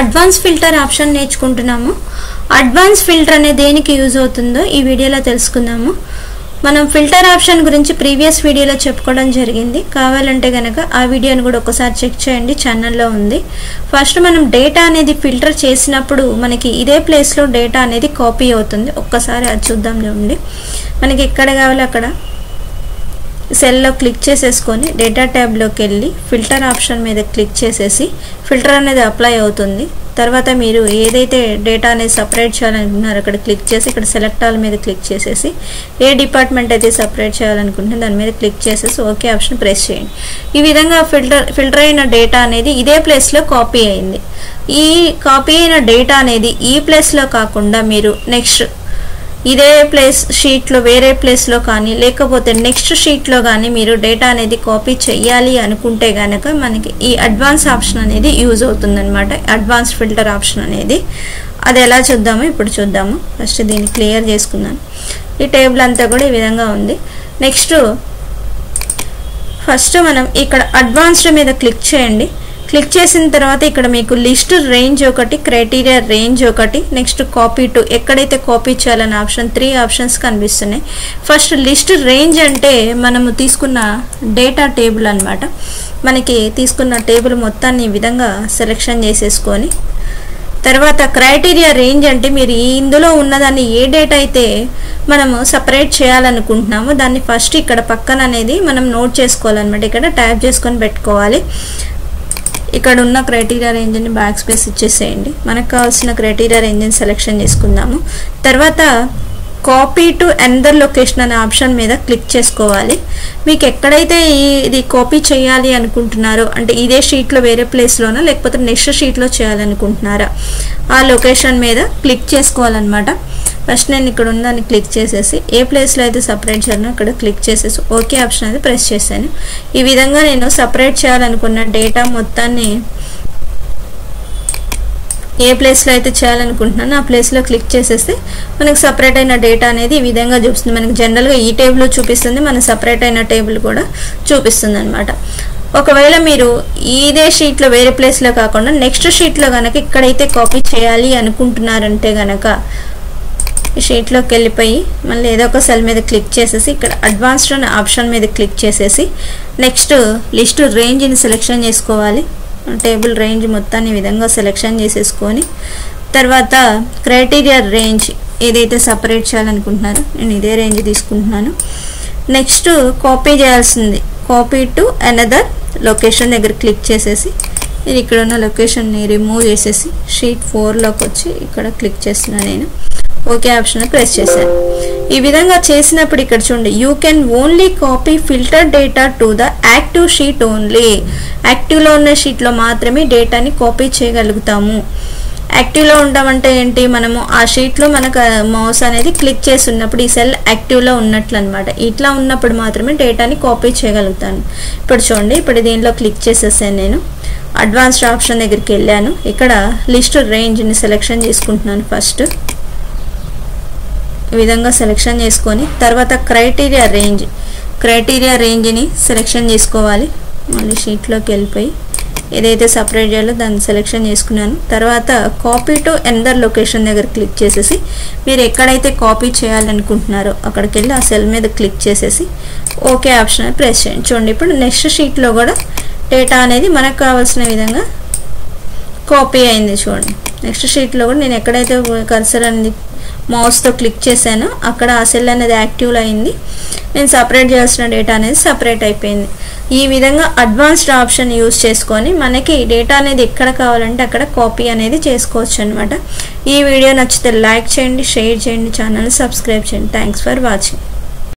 Advance filter option నేర్చుకుంటున్నాము. Advance filter అనేది దేనికి యూజ్ అవుతుందో ఈ వీడియోలో తెలుసుకుందాము. మనం ఫిల్టర్ ఆప్షన్ గురించి ప్రీవియస్ వీడియోలో చెప్పుకోవడం జరిగింది. కావాలంటే గనక ఆ వీడియోని కూడా ఒకసారి చెక్ చేయండి, ఛానల్లో ఉంది. ఫస్ట్ మనం డేటా అనేది ఫిల్టర్ చేసినప్పుడు మనకి ఇదే ప్లేస్లో డేటా అనేది కాపీ అవుతుంది. ఒక్కసారి అది చూద్దాం. చూడండి, మనకి ఎక్కడ కావాలో అక్కడ సెల్లో క్లిక్ చేసేసుకొని డేటా ట్యాబ్లోకి వెళ్ళి ఫిల్టర్ ఆప్షన్ మీద క్లిక్ చేసేసి ఫిల్టర్ అనేది అప్లై అవుతుంది. తర్వాత మీరు ఏదైతే డేటా అనేది సపరేట్ చేయాలనుకుంటున్నారో అక్కడ క్లిక్ చేసి ఇక్కడ సెలెక్ట్ ఆల్ మీద క్లిక్ చేసేసి ఏ డిపార్ట్మెంట్ అయితే సపరేట్ చేయాలనుకుంటున్నారో దాని మీద క్లిక్ చేసేసి ఓకే ఆప్షన్ ప్రెస్ చేయండి. ఈ విధంగా ఫిల్టర్ అయిన డేటా అనేది ఇదే ప్లేస్లో కాపీ అయింది. ఈ కాపీ అయిన డేటా అనేది ఈ ప్లేస్లో కాకుండా మీరు నెక్స్ట్ ఇదే ప్లేస్ షీట్లో వేరే ప్లేస్లో కానీ లేకపోతే నెక్స్ట్ షీట్లో కానీ మీరు డేటా అనేది కాపీ చేయాలి అనుకుంటే కనుక మనకి ఈ అడ్వాన్స్ ఆప్షన్ అనేది యూజ్ అవుతుందన్నమాట. అడ్వాన్స్ ఫిల్టర్ ఆప్షన్ అనేది అది ఎలా చూద్దామో ఇప్పుడు చూద్దాము. ఫస్ట్ దీన్ని క్లియర్ చేసుకున్నాను. ఈ టేబుల్ అంతా కూడా ఈ విధంగా ఉంది. నెక్స్ట్ ఫస్ట్ మనం ఇక్కడ అడ్వాన్స్డ్ మీద క్లిక్ చేయండి. క్లిక్ చేసిన తర్వాత ఇక్కడ మీకు లిస్ట్ రేంజ్ ఒకటి, క్రైటీరియా రేంజ్ ఒకటి, నెక్స్ట్ కాపీ టు ఎక్కడైతే కాపీ చేయాలనే ఆప్షన్ 3 ఆప్షన్స్ కనిపిస్తున్నాయి. ఫస్ట్ లిస్ట్ రేంజ్ అంటే మనము తీసుకున్న డేటా టేబుల్ అన్నమాట. మనకి తీసుకున్న టేబుల్ మొత్తాన్ని ఈ విధంగా సెలెక్షన్ చేసేసుకొని తర్వాత క్రైటీరియా రేంజ్ అంటే మీరు ఇందులో ఉన్నదాన్ని ఏ డేటా అయితే మనము సపరేట్ చేయాలనుకుంటున్నామో దాన్ని ఫస్ట్ ఇక్కడ పక్కన అనేది మనం నోట్ చేసుకోవాలన్నమాట. ఇక్కడ టైప్ చేసుకొని పెట్టుకోవాలి. ఇక్కడ ఉన్న క్రైటీరియా రేంజ్ని బ్యాక్ స్పేస్ ఇచ్చేసేయండి. మనకు కావాల్సిన క్రైటీరియా రేంజ్ని సెలెక్షన్ చేసుకుందాము. తర్వాత కాపీ టు అనదర్ లొకేషన్ అనే ఆప్షన్ మీద క్లిక్ చేసుకోవాలి. మీకు ఎక్కడైతే ఇది కాపీ చేయాలి అనుకుంటున్నారో అంటే ఇదే షీట్లో వేరే ప్లేస్లోనా లేకపోతే నెక్స్ట్ షీట్లో చేయాలనుకుంటున్నారా ఆ లొకేషన్ మీద క్లిక్ చేసుకోవాలన్నమాట. ఫస్ట్ నేను ఇక్కడ ఉందని క్లిక్ చేసేసి ఏ ప్లేస్లో అయితే సపరేట్ చేయాలో అక్కడ క్లిక్ చేసేసి ఓకే ఆప్షన్ అయితే ప్రెస్ చేశాను. ఈ విధంగా నేను సపరేట్ చేయాలనుకున్న డేటా మొత్తాన్ని ఏ ప్లేస్లో అయితే చేయాలనుకుంటున్నానో ఆ ప్లేస్లో క్లిక్ చేసేస్తే మనకు సపరేట్ అయిన డేటా అనేది ఈ విధంగా చూపిస్తుంది. మనకి జనరల్గా ఈ టేబుల్ చూపిస్తుంది, మన సపరేట్ అయిన టేబుల్ కూడా చూపిస్తుంది అనమాట. ఒకవేళ మీరు ఇదే షీట్లో వేరే ప్లేస్లో కాకుండా నెక్స్ట్ షీట్లో కనుక ఇక్కడైతే కాపీ చేయాలి అనుకుంటున్నారంటే కనుక ఈ షీట్లోకి వెళ్ళిపోయి మళ్ళీ ఏదో ఒక సెల్ మీద క్లిక్ చేసేసి ఇక్కడ అడ్వాన్స్డ్ అనే ఆప్షన్ మీద క్లిక్ చేసేసి నెక్స్ట్ లిస్ట్ రేంజ్ని సెలెక్షన్ చేసుకోవాలి. టేబుల్ రేంజ్ మొత్తాన్ని ఈ విధంగా సెలెక్షన్ చేసేసుకొని తర్వాత క్రైటీరియా రేంజ్ ఏదైతే సపరేట్ చేయాలనుకుంటున్నారో నేను ఇదే రేంజ్ తీసుకుంటున్నాను. నెక్స్ట్ కాపీ చేయాల్సింది కాపీ టు అనదర్ లొకేషన్ దగ్గర క్లిక్ చేసేసి నేను ఇక్కడ ఉన్న లొకేషన్ని రిమూవ్ చేసేసి షీట్ 4లోకి వచ్చి ఇక్కడ క్లిక్ చేస్తున్నాను. నేను ఓకే ఆప్షన్ ప్రెస్ చేశాను. ఈ విధంగా చేసినప్పుడు ఇక్కడ చూడండి you can only copy filter data to the active sheet only. యాక్టివ్లో ఉన్న షీట్లో మాత్రమే డేటాని కాపీ చేయగలుగుతాము. యాక్టివ్లో ఉండమంటే ఏంటి, మనము ఆ షీట్లో మనకు మౌస్ అనేది క్లిక్ చేసి ఉన్నప్పుడు ఈ సెల్ యాక్టివ్లో ఉన్నట్లు అనమాట. ఇట్లా ఉన్నప్పుడు మాత్రమే డేటాని కాపీ చేయగలుగుతాను. ఇప్పుడు చూడండి, ఇప్పుడు దీంట్లో క్లిక్ చేసేసాను. నేను అడ్వాన్స్డ్ ఆప్షన్ దగ్గరికి వెళ్ళాను. ఇక్కడ లిస్ట్ రేంజ్ని సెలెక్షన్ చేసుకుంటున్నాను. ఫస్ట్ ఈ విధంగా సెలెక్షన్ చేసుకొని తర్వాత క్రైటీరియా రేంజ్ని సెలెక్షన్ చేసుకోవాలి. మళ్ళీ షీట్లోకి వెళ్ళిపోయి ఏదైతే సపరేట్ చేయాలో దాన్ని సెలెక్షన్ చేసుకున్నాను. తర్వాత కాపీ టు అనదర్ లొకేషన్ దగ్గర క్లిక్ చేసేసి మీరు ఎక్కడైతే కాపీ చేయాలనుకుంటున్నారో అక్కడికి వెళ్ళి ఆ సెల్ మీద క్లిక్ చేసేసి ఓకే ఆప్షన్ ప్రెస్ చేయండి. చూడండి, ఇప్పుడు నెక్స్ట్ షీట్లో కూడా డేటా అనేది మనకు కావాల్సిన విధంగా కాపీ అయింది. చూడండి, నెక్స్ట్ షీట్లో కూడా నేను ఎక్కడైతే కర్సర్ అనేది మౌస్తో క్లిక్ చేశాను అక్కడ ఆ సెల్ అనేది యాక్టివ్లో అయింది. నేను సపరేట్ చేయాల్సిన డేటా అనేది సపరేట్ అయిపోయింది. ఈ విధంగా అడ్వాన్స్డ్ ఆప్షన్ యూజ్ చేసుకొని మనకి డేటా అనేది ఎక్కడ కావాలంటే అక్కడ కాపీ అనేది చేసుకోవచ్చు అనమాట. ఈ వీడియో నచ్చితే లైక్ చేయండి, షేర్ చేయండి, ఛానల్ని సబ్స్క్రైబ్ చేయండి. Thanks for watching.